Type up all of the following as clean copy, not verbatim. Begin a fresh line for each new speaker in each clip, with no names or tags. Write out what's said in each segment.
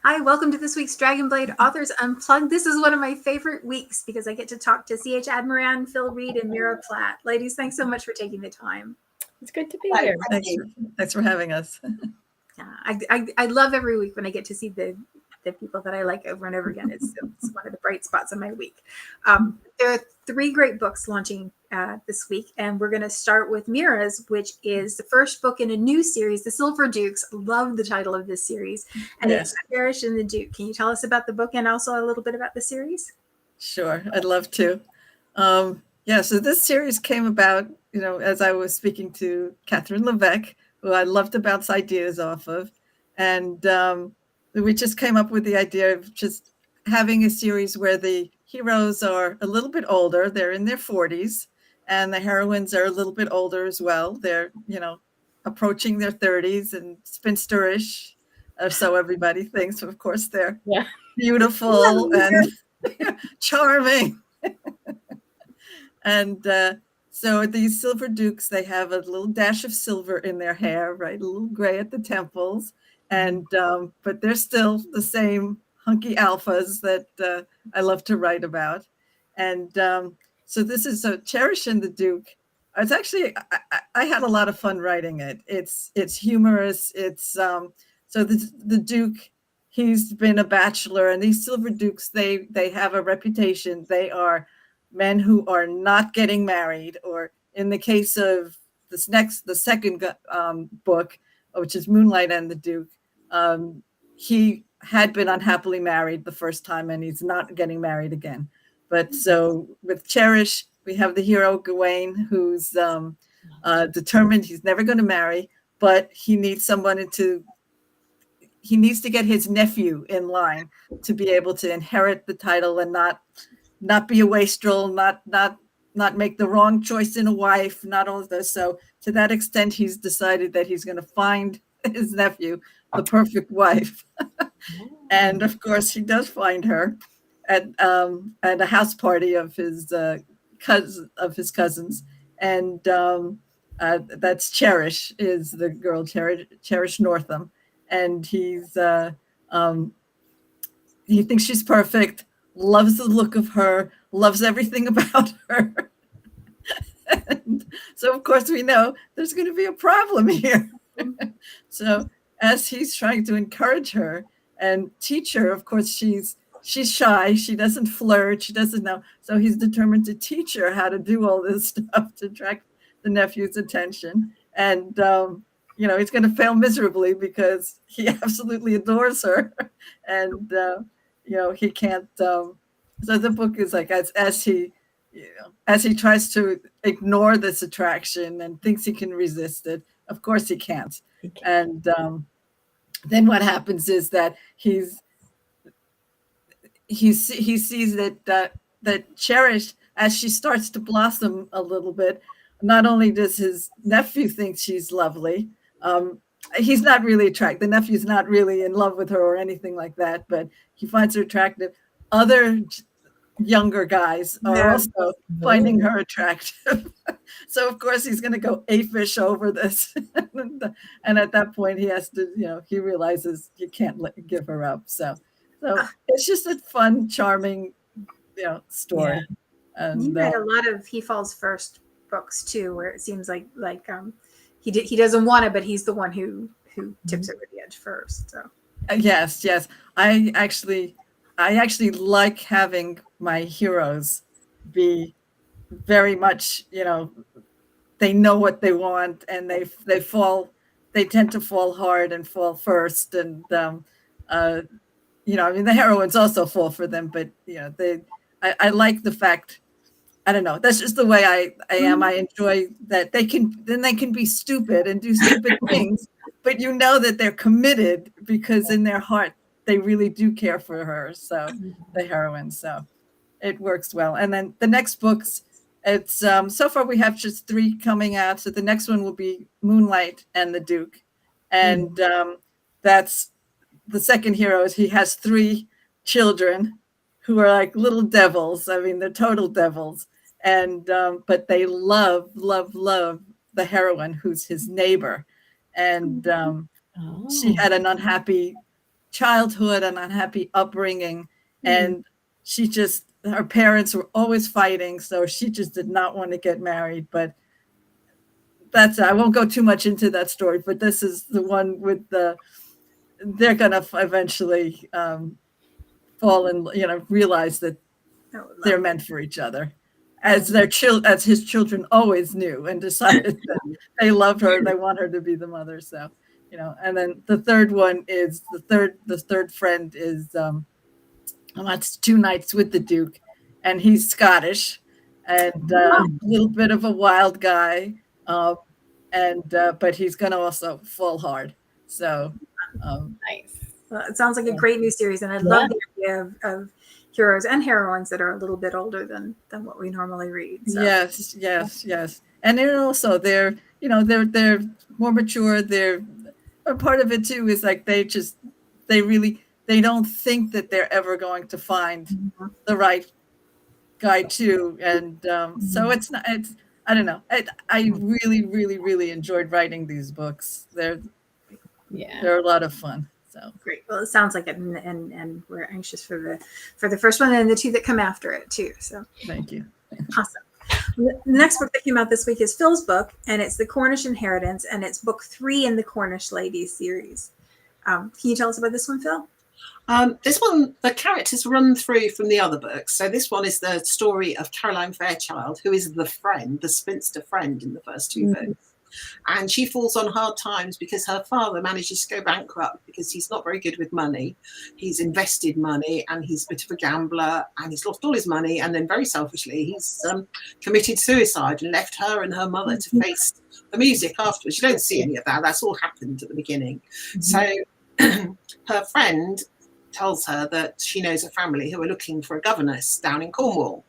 Hi, welcome to this week's Dragonblade Authors Unplugged. This is one of my favorite weeks because I get to talk to C.H. Admirand, Fil Reid, and Meara Platt. Ladies, thanks so much for taking the time.
It's good to be here.
Thanks for having us.
I love every week when I get to see the people that I like over and over again. It's one of the bright spots of my week. There are three great books launching this week, and we're going to start with Meara's, which is the first book in a new series, The Silver Dukes. Love the title of this series, and It's Cherish and the Duke. Can you tell us about the book and also a little bit about the series?
Sure, I'd love to. So this series came about, as I was speaking to Catherine Levesque, who I love to bounce ideas off of, and we just came up with the idea of just having a series where the heroes are a little bit older. They're in their 40s, and the heroines are a little bit older as well. They're, approaching their 30s and spinsterish, or so everybody thinks. Of course, they're beautiful and charming. And so these Silver Dukes, they have a little dash of silver in their hair, right? A little gray at the temples. And but they're still the same hunky alphas that I love to write about. And so this is Cherish and the Duke. It's actually I had a lot of fun writing it. It's humorous. It's so the Duke, he's been a bachelor, and these Silver Dukes, they have a reputation. They are men who are not getting married, or in the case of the second book, which is Moonlight and the Duke, he had been unhappily married the first time, and he's not getting married again. But so with Cherish, we have the hero Gawain, who's determined he's never going to marry, but he needs to get his nephew in line to be able to inherit the title and not be a wastrel, not make the wrong choice in a wife, not all of this. So to that extent, he's decided that he's going to find his nephew the perfect wife. And of course, he does find her at a house party of his cousins, and that's Cherish, is the girl, Cherish Northam, and he thinks she's perfect, loves the look of her, loves everything about her. And so of course we know there's going to be a problem here. So as he's trying to encourage her and teach her, of course she's shy, she doesn't flirt, she doesn't know. So he's determined to teach her how to do all this stuff to attract the nephew's attention. And he's going to fail miserably because he absolutely adores her, and he can't. So the book is like as he tries to ignore this attraction and thinks he can resist it. Of course he can't. And then what happens is that he sees that Cherish, as she starts to blossom a little bit, not only does his nephew think she's lovely, he's not really attracted. The nephew's not really in love with her or anything like that, but he finds her attractive. Other younger guys are also finding her attractive. So of course he's going to go apish over this. And at that point he has to, he realizes he can't give her up. So it's just a fun, charming, story.
Yeah. And you read a lot of He Falls First books too, where it seems like he doesn't want it, but he's the one who tips over the edge first. So
yes, I actually like having my heroes be very much, they know what they want, and they tend to fall hard and fall first, and the heroines also fall for them, but I like the fact, I don't know, that's just the way I am. I enjoy that they can be stupid and do stupid things, but that they're committed because in their heart they really do care for her. So the heroine, so it works well. And then the next books, it's so far we have just 3 coming out. So the next one will be Moonlight and the Duke, and that's the second hero. He has 3 children who are like little devils. I mean, they're total devils. And but they love the heroine, who's his neighbor, and she had an unhappy childhood and unhappy upbringing, and her parents were always fighting, so she just did not want to get married. But I won't go too much into that story, but this is the one with they're gonna eventually fall and realize that they're meant for each other, as his children always knew, and decided that they love her, they want her to be the mother. So and then the third one is the third friend is that's Two Nights with the Duke, and he's Scottish and a little bit of a wild guy, but he's gonna also fall hard. So
Nice.
Well, it sounds like a great new series, and I love the idea of heroes and heroines that are a little bit older than what we normally read. So.
Yes. And then also they're more mature. They're part of it too is like they don't think that they're ever going to find the right guy too. And so I don't know. I really, really, really enjoyed writing these books. They're a lot of fun. So
great. Well, it sounds like it, and we're anxious for the first one and the two that come after it too. So
thank you.
Awesome. The next book that came out this week is Phil's book, and it's The Cornish Inheritance, and it's book 3 in the Cornish Ladies series. Can you tell us about this one, Phil?
This one, the characters run through from the other books. So this one is the story of Caroline Fairchild, who is the spinster friend in the first 2 books. And she falls on hard times because her father manages to go bankrupt because he's not very good with money. He's invested money and he's a bit of a gambler and he's lost all his money. And then very selfishly, he's committed suicide and left her and her mother to face the music afterwards. You don't see any of that. That's all happened at the beginning. So her friend tells her that she knows a family who are looking for a governess down in Cornwall.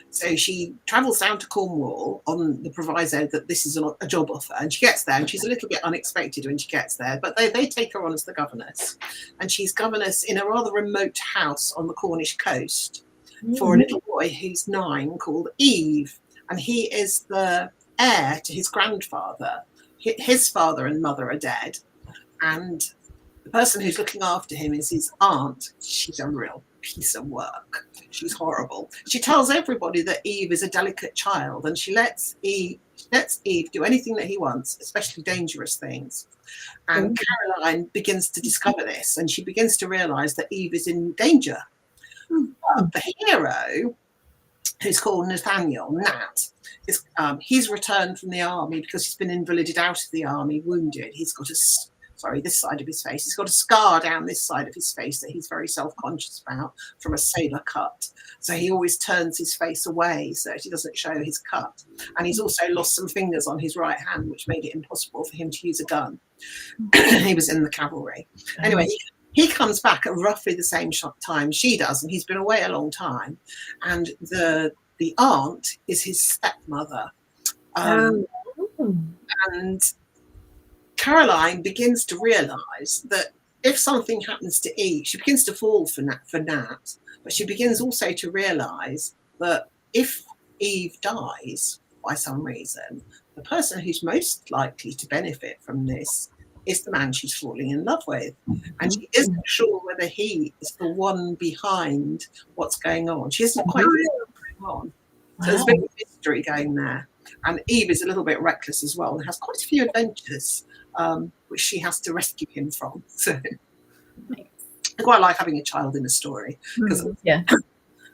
So she travels down to Cornwall on the proviso that this is a job offer, and she gets there, and she's a little bit unexpected when she gets there, but they take her on as the governess, and she's governess in a rather remote house on the Cornish coast for a little boy who's 9 called Eve, and he is the heir to his grandfather. His father and mother are dead, and the person who's looking after him is his aunt. She's a real piece of work. She's horrible. She tells everybody that Eve is a delicate child, and she lets Eve do anything that he wants, especially dangerous things. And Caroline begins to discover this, and she begins to realize that Eve is in danger. But the hero, who's called Nathaniel, Nat, he's returned from the army because he's been invalided out of the army, wounded. He's got this side of his face. He's got a scar down this side of his face that he's very self-conscious about from a sailor cut. So he always turns his face away so that he doesn't show his cut. And he's also lost some fingers on his right hand, which made it impossible for him to use a gun. He was in the cavalry. Anyway, he comes back at roughly the same time she does, and he's been away a long time. And the aunt is his stepmother. And Caroline begins to realise that if something happens to Eve, she begins to fall for Nat, but she begins also to realise that if Eve dies by some reason, the person who's most likely to benefit from this is the man she's falling in love with. And she isn't sure whether he is the one behind what's going on. She isn't quite sure what's going on. So there's a bit of mystery going there. And Eve is a little bit reckless as well and has quite a few adventures which she has to rescue him from. So I quite like having a child in a story.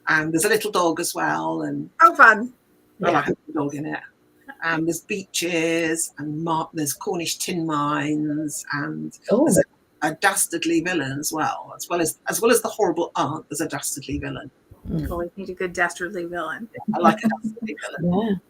And there's a little dog as well. And
fun.
I like having a dog in it. And there's beaches and there's Cornish tin mines and there's a dastardly villain as well as the horrible aunt. There's a dastardly villain.
Always need a good dastardly villain.
I like a dastardly villain.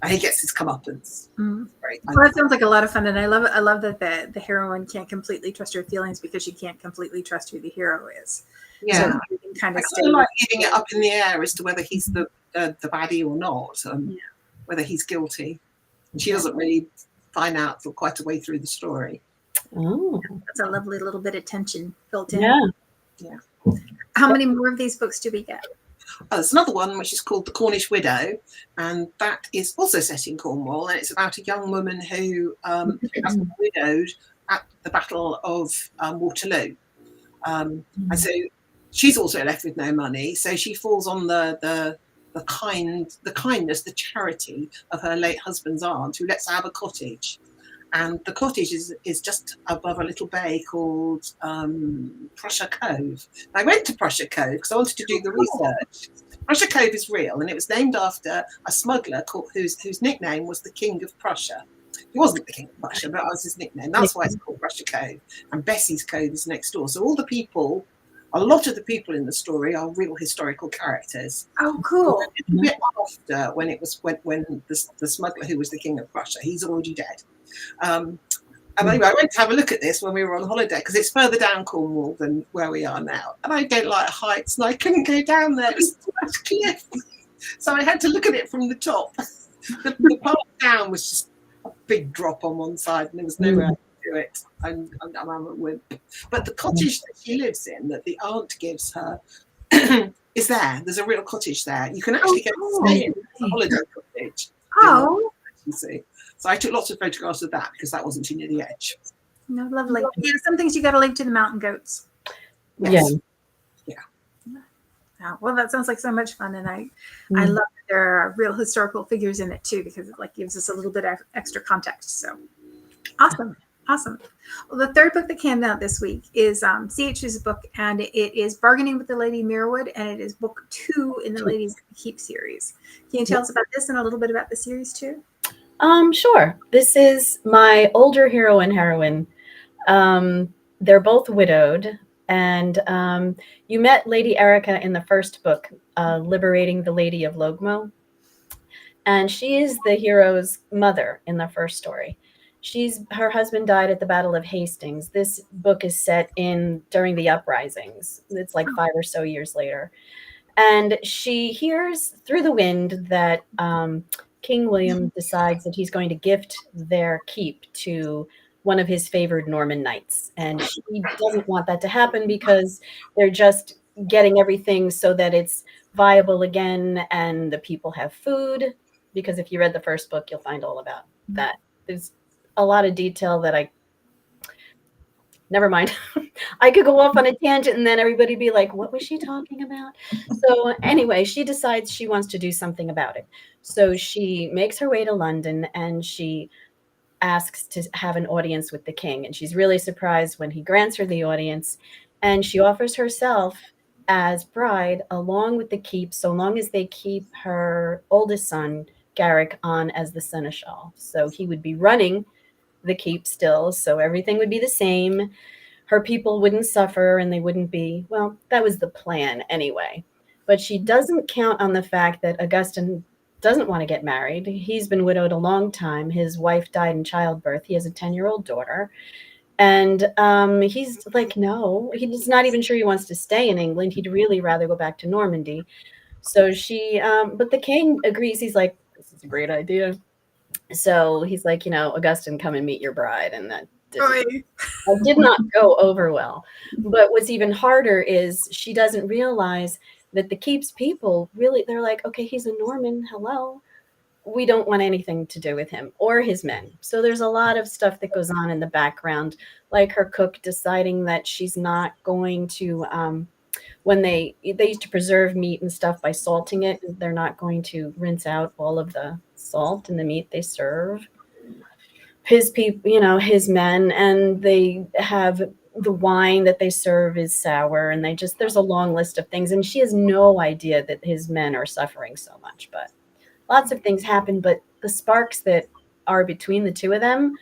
And he gets his comeuppance. Great.
Well, that sounds like a lot of fun, and I love that the heroine can't completely trust her feelings because she can't completely trust who the hero is.
Yeah,
so you can kind of
like leaving it up in the air as to whether he's the baddie or not, whether he's guilty. And she doesn't really find out till quite a way through the story.
That's a lovely little bit of tension built in.
Yeah.
How many more of these books do we get?
There's another one which is called The Cornish Widow, and that is also set in Cornwall, and it's about a young woman who has been widowed at the Battle of Waterloo. And so she's also left with no money. So she falls on the kindness, the charity of her late husband's aunt, who lets her have a cottage. And the cottage is just above a little bay called Prussia Cove. I went to Prussia Cove because I wanted to do the research. Prussia Cove is real, and it was named after a smuggler whose nickname was the King of Prussia. He wasn't the King of Prussia, but that was his nickname. That's why it's called Prussia Cove. And Bessie's Cove is next door. So a lot of the people in the story are real historical characters.
Oh, cool.
A bit after when the smuggler who was the King of Prussia, he's already dead. And anyway, I went to have a look at this when we were on holiday because it's further down Cornwall than where we are now. And I don't like heights, and I couldn't go down there. It was too much cliff. So I had to look at it from the top. The path down was just a big drop on one side, and there was nowhere to do it. I'm a wimp. But the cottage that she lives in, that the aunt gives her, is there. There's a real cottage there. You can actually go and stay in a holiday cottage.
Oh.
You see. So I took lots of photographs of that because that wasn't too near the edge.
No, lovely. Yeah, some things you got to leave to the mountain goats.
Yes.
Yeah.
Oh, well, that sounds like so much fun, and I love that there are real historical figures in it too, because it like gives us a little bit of extra context. So awesome. Well, the third book that came out this week is CH's book, and it is Bargaining with the Lady Mirrorwood, and it is book 2 in the Ladies Keep series. Can you tell us about this and a little bit about the series too?
Sure. This is my older hero and heroine. They're both widowed, and you met Lady Erica in the first book, Liberating the Lady of Logmo, and she is the hero's mother in the first story. Her husband died at the Battle of Hastings. This book is set during the uprisings. It's like 5 or so years later, and she hears through the wind that King William decides that he's going to gift their keep to one of his favored Norman knights. And she doesn't want that to happen because they're just getting everything so that it's viable again and the people have food. Because if you read the first book, you'll find all about that. There's a lot of detail that never mind. I could go off on a tangent and then everybody be like, what was she talking about? So anyway, she decides she wants to do something about it. So she makes her way to London and she asks to have an audience with the king. And she's really surprised when he grants her the audience. And she offers herself as bride along with the keep, so long as they keep her oldest son, Garrick, on as the seneschal. So he would be running the keep still, so everything would be the same. Her people wouldn't suffer and they wouldn't be, well, that was the plan anyway. But she doesn't count on the fact that Augustin doesn't want to get married. He's been widowed a long time. His wife died in childbirth. He has a 10-year-old daughter. And he's like, no, he's not even sure he wants to stay in England. He'd really rather go back to Normandy. So but the king agrees. He's like, this is a great idea. So he's like, Augustin, come and meet your bride. And that did not go over well. But what's even harder is she doesn't realize that the keep's people really, they're like, okay, he's a Norman. Hello. We don't want anything to do with him or his men. So there's a lot of stuff that goes on in the background, like her cook deciding that she's not going to, when they used to preserve meat and stuff by salting it, they're not going to rinse out all of the salt in the meat they serve his people, his men, and they have the wine that they serve is sour, and there's a long list of things, and she has no idea that his men are suffering so much. But lots of things happen, but the sparks that are between the two of them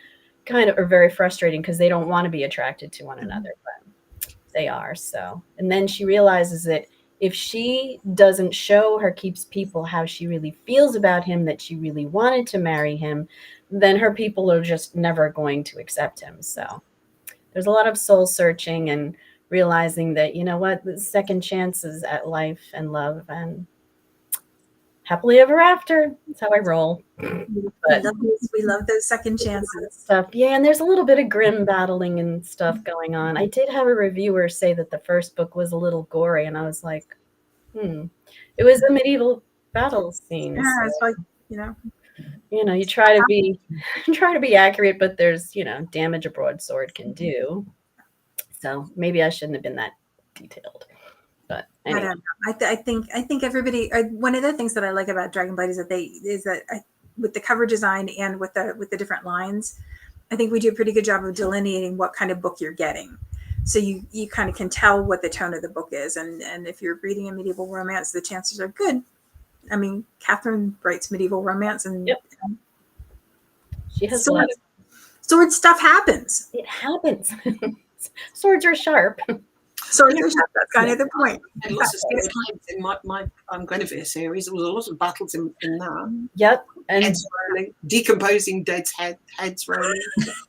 kind of are very frustrating because they don't want to be attracted to one another, but they are. So, and then she realizes that if she doesn't show her keep's people how she really feels about him, that she really wanted to marry him, then her people are just never going to accept him. So there's a lot of soul searching and realizing that, the second chances at life and love, and happily ever after. That's how I roll. But
we love those second chances.
Stuff. Yeah, and there's a little bit of grim battling and stuff going on. I did have a reviewer say that the first book was a little gory, and I was like, It was a medieval battle scene.
Yeah,
so,
it's like,
you try to be accurate, but there's, damage a broadsword can do. So maybe I shouldn't have been that detailed. But anyway.
I don't know. I think everybody. One of the things that I like about Dragonblade is that with the cover design and with the different lines, I think we do a pretty good job of delineating what kind of book you're getting. So you kind of can tell what the tone of the book is, and if you're reading a medieval romance, the chances are good. I mean, Catherine writes medieval romance, and
yep. She has
sword stuff happens.
It happens. Swords are sharp.
Swords are sharp. That's kind of the point.
And lots of times in my Guinevere series, there was a lot of battles in that.
Yep. And
heads rolling, decomposing dead heads rolling.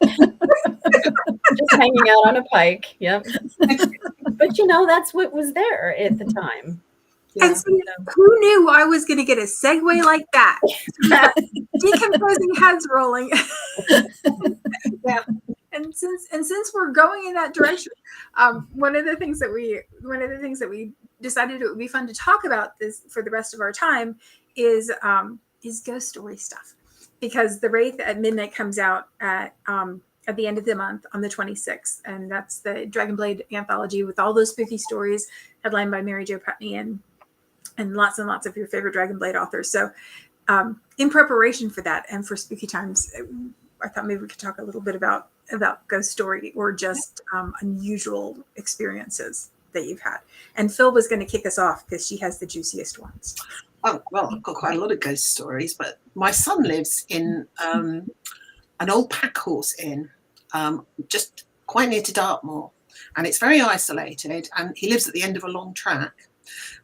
Just hanging out on a pike. Yep. But that's what was there at the time.
Yeah. And so, who knew I was going to get a segue like that? Decomposing heads rolling. Yeah. And since we're going in that direction, one of the things that we decided it would be fun to talk about this for the rest of our time is ghost story stuff, because the Wraith at Midnight comes out at the end of the month on the 26th, and that's the Dragonblade anthology with all those spooky stories, headlined by Mary Jo Putney and lots of your favorite Dragonblade authors. So in preparation for that and for spooky times, I thought maybe we could talk a little bit about ghost story or just unusual experiences that you've had. And Phil was going to kick us off because she has the juiciest ones.
Oh, well, I've got quite a lot of ghost stories, but my son lives in an old pack horse inn just quite near to Dartmoor, and it's very isolated, and he lives at the end of a long track.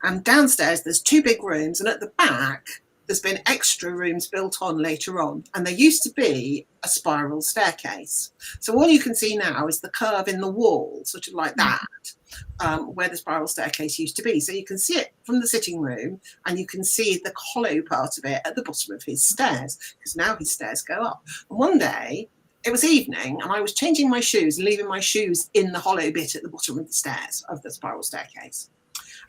And downstairs there's 2 big rooms, and at the back there's been extra rooms built on later on, and there used to be a spiral staircase. So all you can see now is the curve in the wall, sort of like that, where the spiral staircase used to be. So you can see it from the sitting room, and you can see the hollow part of it at the bottom of his stairs, because now his stairs go up. And one day, it was evening, and I was changing my shoes and leaving my shoes in the hollow bit at the bottom of the stairs of the spiral staircase.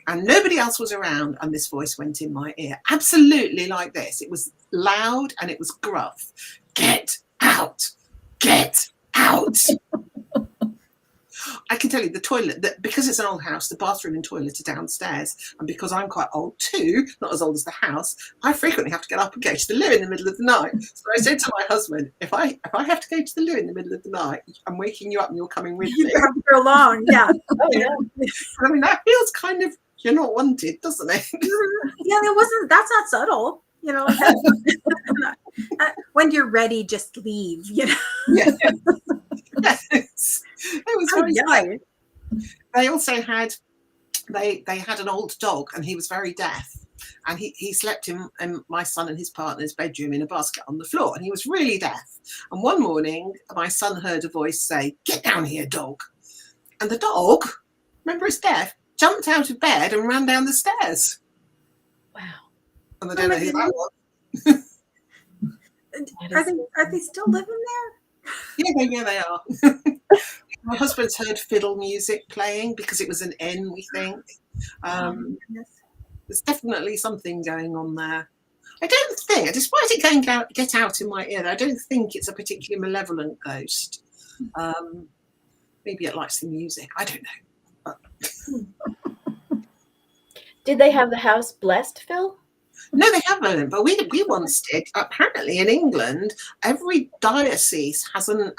And nobody else was around, and this voice went in my ear, absolutely like this. It was loud and it was gruff. Get out! Get out! I can tell you the toilet, because it's an old house, the bathroom and toilet are downstairs. And because I'm quite old too, not as old as the house, I frequently have to get up and go to the loo in the middle of the night. So I said to my husband, if I have to go to the loo in the middle of the night, I'm waking you up and you're coming with me.
You have to go along, yeah.
Oh, yeah.
I mean, that feels kind of, you're not wanted, doesn't it?
Yeah, that's not subtle. When you're ready, just leave,
Yeah. Yes. It was very nice. They also had they had an old dog, and he was very deaf, and he slept in my son and his partner's bedroom in a basket on the floor, and he was really deaf. And one morning my son heard a voice say, "Get down here, dog." And the dog, remember, it's deaf, jumped out of bed and ran down the stairs.
Wow.
And I don't know who that was.
Are they still living there?
Yeah, they are. My husband's heard fiddle music playing because it was an inn, we think. There's definitely something going on there. I don't think, despite it get out in my ear, I don't think it's a particularly malevolent ghost. Maybe it likes the music. I don't know.
Did they have the house blessed, Phil?
No, they haven't. But we once did. Apparently, in England, every diocese has an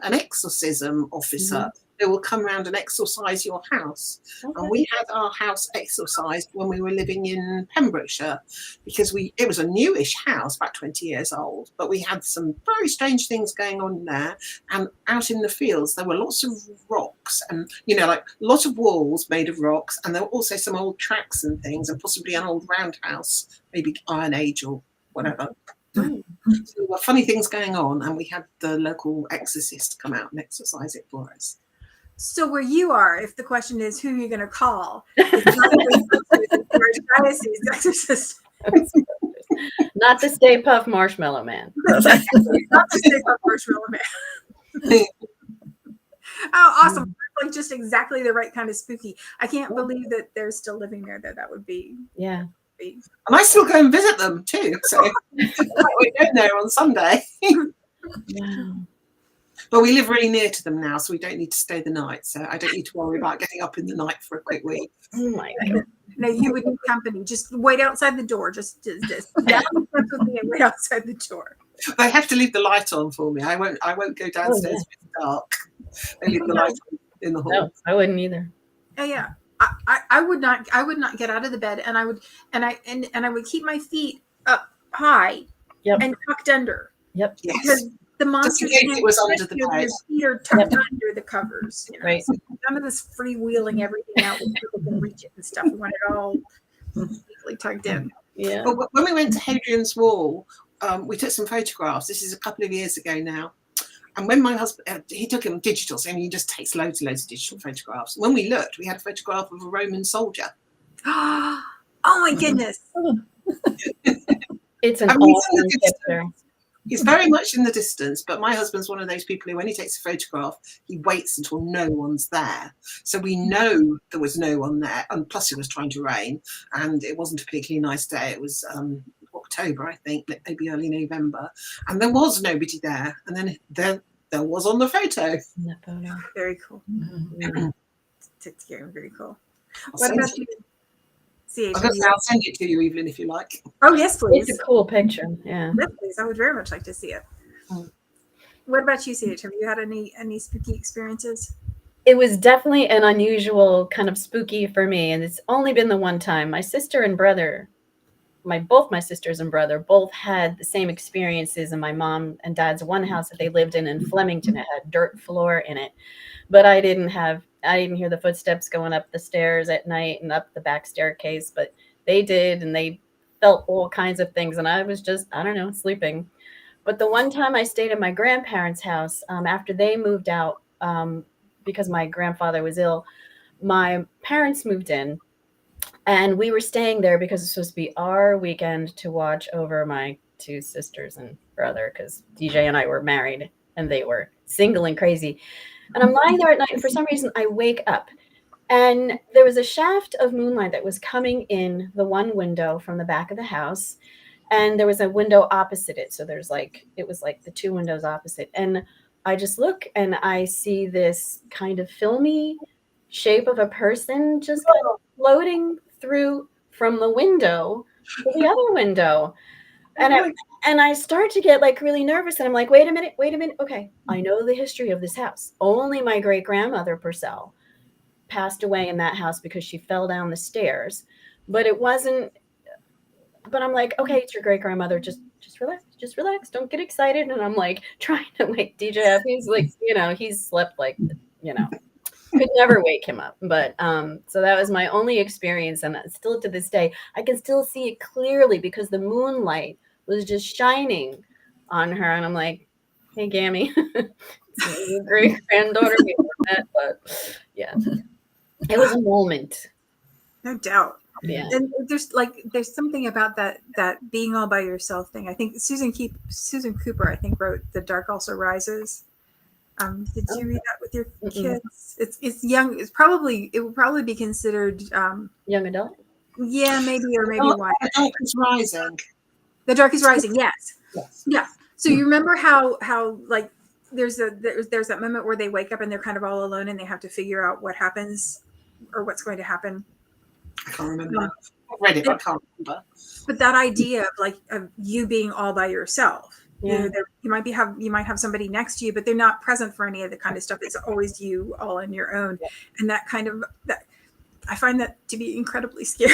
exorcism officer who will come around and exorcise your house. Okay. And we had our house exorcised when we were living in Pembrokeshire, because it was a newish house, about 20 years old, but we had some very strange things going on there. And out in the fields, there were lots of rocks, and like lots of walls made of rocks, and there were also some old tracks and things, and possibly an old roundhouse, maybe Iron Age or whatever. So there were funny things going on, and we had the local exorcist come out and exorcise it for us.
So where you are, if the question is who you're going to call, it's
not the Stay Puft Marshmallow Man.
Not the Stay Puft Marshmallow Man. Oh, awesome! Like just exactly the right kind of spooky. I can't believe that they're still living there. That would be
And I still go and visit them too. So we go there on Sunday.
Wow.
But we live really near to them now, so we don't need to stay the night. So I don't need to worry about getting up in the night for a quick wee.
Oh my God.
No, you would need company. Just wait outside the door. Just down the steps with me and wait outside the door.
They have to leave the light on for me. I won't go downstairs if it's dark. They leave the light on in the hall.
No, I wouldn't either.
Oh yeah. I would not get out of the bed, and I would keep my feet up high and tucked under.
Yep.
Yes.
Because the monster
it was under the bed.
Your feet are tucked under the covers. You know?
Right.
So none of this freewheeling everything out when people can reach it and stuff. We want it all deeply tucked in.
Yeah.
But when we went to Hadrian's Wall, we took some photographs. This is a couple of years ago now. And when my husband, he took them digital, so he just takes loads and loads of digital photographs. When we looked, we had a photograph of a Roman soldier.
Oh my goodness.
It's an
I mean,
awesome picture.
He's very much in the distance, but my husband's one of those people who, when he takes a photograph, he waits until no one's there. So we know there was no one there. And plus it was trying to rain, and it wasn't a particularly nice day. It was October, I think, maybe early November. And there was nobody there. And then there was on the photo.
Very cool.
Mm-hmm.
It's very cool.
I'll
What about you?
I'll send it to you, Evelyn, if you like.
Oh, yes, please.
It's a cool picture. Yeah.
Yes, please. I would very much like to see it. What about you, CH? Have you had any spooky experiences?
It was definitely an unusual kind of spooky for me, and it's only been the one time. My sister and brother, both my sisters and brother, both had the same experiences in my mom and dad's one house that they lived in Flemington. It had dirt floor in it, but I didn't hear the footsteps going up the stairs at night and up the back staircase, but they did, and they felt all kinds of things, and I was just, I don't know, sleeping. But the one time I stayed at my grandparents' house, after they moved out, because my grandfather was ill, my parents moved in, and we were staying there because it's supposed to be our weekend to watch over my two sisters and brother, because DJ and I were married and they were single and crazy. And I'm lying there at night, and for some reason I wake up, and there was a shaft of moonlight that was coming in the one window from the back of the house, and there was a window opposite it. So it was like the two windows opposite. And I just look and I see this kind of filmy shape of a person just kind of floating through from the window to the other window. And I start to get like really nervous, and I'm like, wait a minute. Okay, I know the history of this house. Only my great grandmother Purcell passed away in that house because she fell down the stairs. But it wasn't. But I'm like, okay, it's your great grandmother. Just relax. Don't get excited. And I'm like trying to wake DJ up. He's like, he's slept like, could never wake him up. But so that was my only experience, and still to this day, I can still see it clearly because the moonlight was just shining on her, and I'm like, hey, Gammy, it's your great granddaughter we met, but yeah, it was a moment.
No doubt.
Yeah.
And there's something about that being all by yourself thing. I think Susan Cooper, I think, wrote The Dark Also Rises. Did you read that with your kids? It's young. It would probably be considered
Young adult.
Yeah, maybe why.
The Dark is Rising.
The Dark is Rising. Yes. Yeah. So you remember how like there's that moment where they wake up and they're kind of all alone and they have to figure out what happens or what's going to happen.
I can't remember. I've read it, but I can't remember.
But that idea of you being all by yourself.
Yeah.
You might have somebody next to you, but they're not present for any of the kind of stuff. It's always you all on your own. Yeah. And that I find that to be incredibly scary.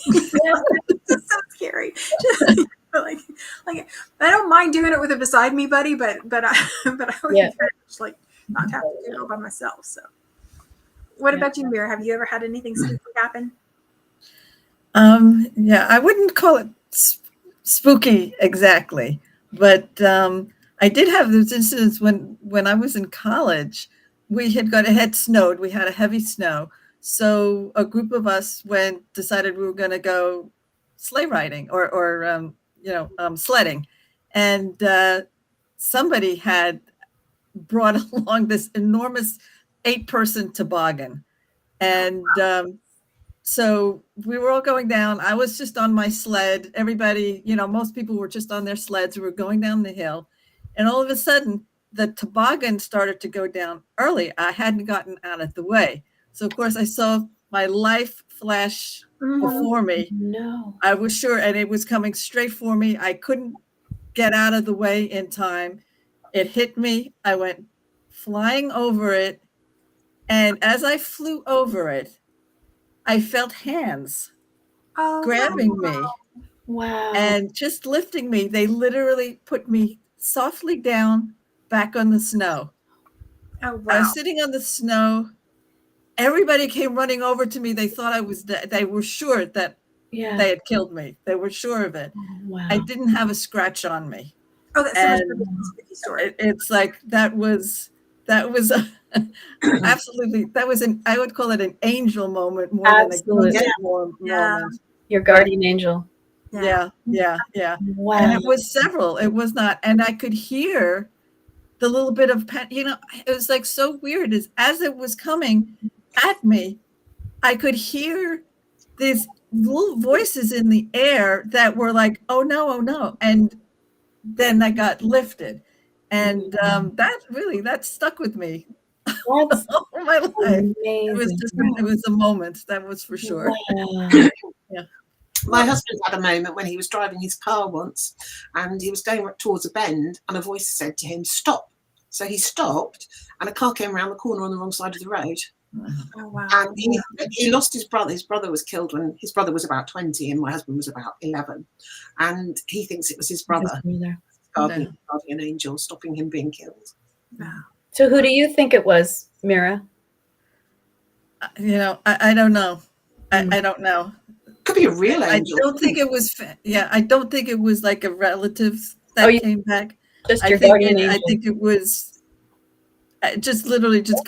It's so scary. like I don't mind doing it with a beside me buddy, but I would very much like not have to do it all by myself. So what about you, Meara? Have you ever had anything spooky happen?
I wouldn't call it spooky exactly, but I did have this incident when I was in college. We had snowed. We had a heavy snow, so a group of us decided we were going to go sleigh riding or sledding, and somebody had brought along this enormous 8-person toboggan, and so we were all going down. I was just on my sled. Everybody, most people were just on their sleds. We were going down the hill, and all of a sudden the toboggan started to go down early. I hadn't gotten out of the way. So, of course, I saw my life flash before me.
No.
I was sure, and it was coming straight for me. I couldn't get out of the way in time. It hit me. I went flying over it. And as I flew over it, I felt hands grabbing me
Wow.
and just lifting me. They literally put me softly down back on the snow.
Oh,
I
wow.
was sitting on the snow. Everybody came running over to me. They thought I was dead. They were sure that
Yeah.
they had killed me. They were sure of it.
Wow.
I didn't have a scratch on me.
Oh, that's so much
And
better than the spooky story.
it's like that was absolutely, I would call it an angel moment more
Absolutely.
than a ghost moment.
Your guardian angel.
Yeah.
Wow.
And it was several. It was not, and I could hear the little bit of it was like so weird. As it was coming at me, I could hear these little voices in the air that were like, oh no, and then I got lifted, and that stuck with me
That's
all my life.
amazing.
It was a moment, that was for sure.
Wow.
My husband had a moment when he was driving his car once, and he was going towards a bend, and a voice said to him, "Stop." So he stopped, and a car came around the corner on the wrong side of the road.
Oh, wow.
And he lost his brother. His brother was killed when his brother was about 20 and my husband was about 11. And he thinks it was his brother, guardian angel, stopping him being killed.
Wow.
So who do you think it was, Meara?
I don't know. I don't know.
Could be a real angel.
I don't think it was. I don't think it was like a relative that came back.
Just your guardian angel.
I think it was just literally just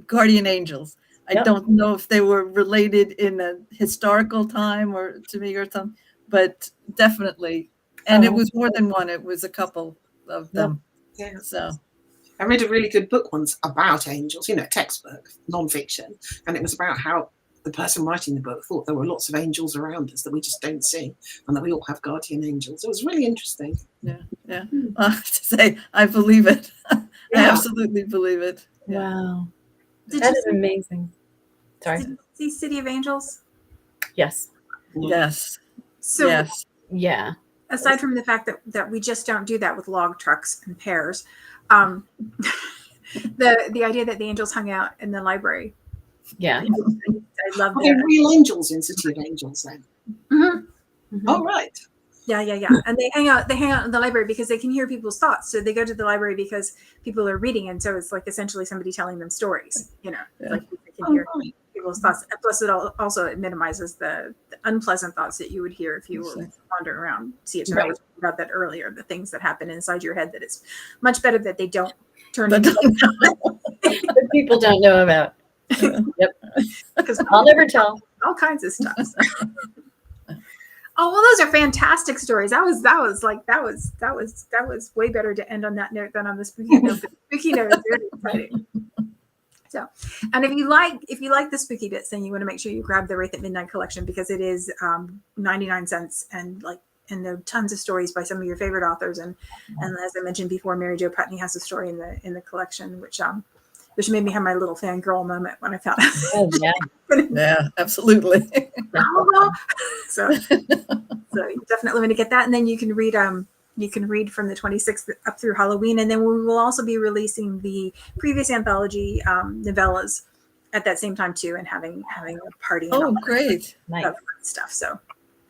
guardian angels. I don't know if they were related in a historical time or to me or something, but definitely. And it was more than one. It was a couple of them.
Yeah.
So
I read a really good book once about angels, textbook, non-fiction, and it was about how the person writing the book thought there were lots of angels around us that we just don't see, and that we all have guardian angels. It was really interesting.
Yeah. To say, I believe it. I absolutely believe it. Yeah.
Wow. That is amazing. Sorry.
Did you see City of Angels?
Yes.
Yes.
So
yes.
Yeah.
aside from the fact that we just don't do that with log trucks and pairs, the idea that the angels hung out in the library.
Yeah.
I love
Are there
that.
real angels in City of Angels then?
Mm-hmm.
Oh, right.
Yeah. And they hang out in the library because they can hear people's thoughts. So they go to the library because people are reading. And so it's like essentially somebody telling them stories, like they can hear people's thoughts. And plus it minimizes the unpleasant thoughts that you would hear if you were wandering around. See, I was talking about that earlier, the things that happen inside your head that it's much better that they don't turn into
that people don't know about. Yep.
Because
I'll never tell.
All kinds of stuff. Oh, well, those are fantastic stories. That was way better to end on that note than on the spooky note. The spooky note is very exciting. So, and if you like the spooky bits, then you want to make sure you grab the Wraith at Midnight collection because it is 99 cents and there are tons of stories by some of your favorite authors. And as I mentioned before, Mary Jo Putney has a story in the collection, which made me have my little fangirl moment when I found out.
Oh, yeah.
Yeah, absolutely.
So you definitely want to get that. And then you can read from the 26th up through Halloween. And then we will also be releasing the previous anthology novellas at that same time too, and having a party.
Oh, great.
Nice.
Stuff. So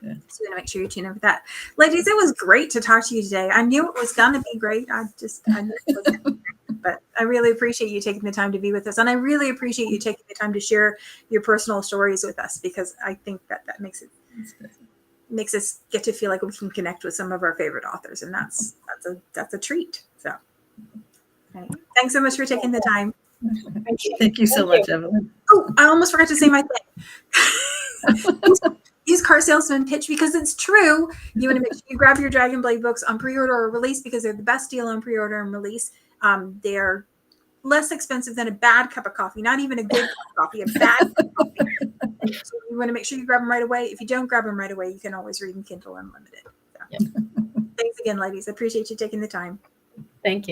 I'm going to make sure you tune in for that. Ladies, it was great to talk to you today. I knew it was going to be great. I knew it was gonna be great. But I really appreciate you taking the time to be with us. And I really appreciate you taking the time to share your personal stories with us, because I think that makes us get to feel like we can connect with some of our favorite authors. And that's a treat. So right. Thanks so much for taking the time.
Thank you so much, Evelyn.
Oh, I almost forgot to say my thing. Use Car Salesman Pitch because it's true. You want to make sure you grab your Dragonblade books on pre-order or release because they're the best deal on pre-order and release. They're less expensive than a bad cup of coffee, not even a good cup of coffee, a bad cup of coffee. So you want to make sure you grab them right away. If you don't grab them right away, you can always read in Kindle Unlimited. So. Thanks again, ladies. I appreciate you taking the time.
Thank you.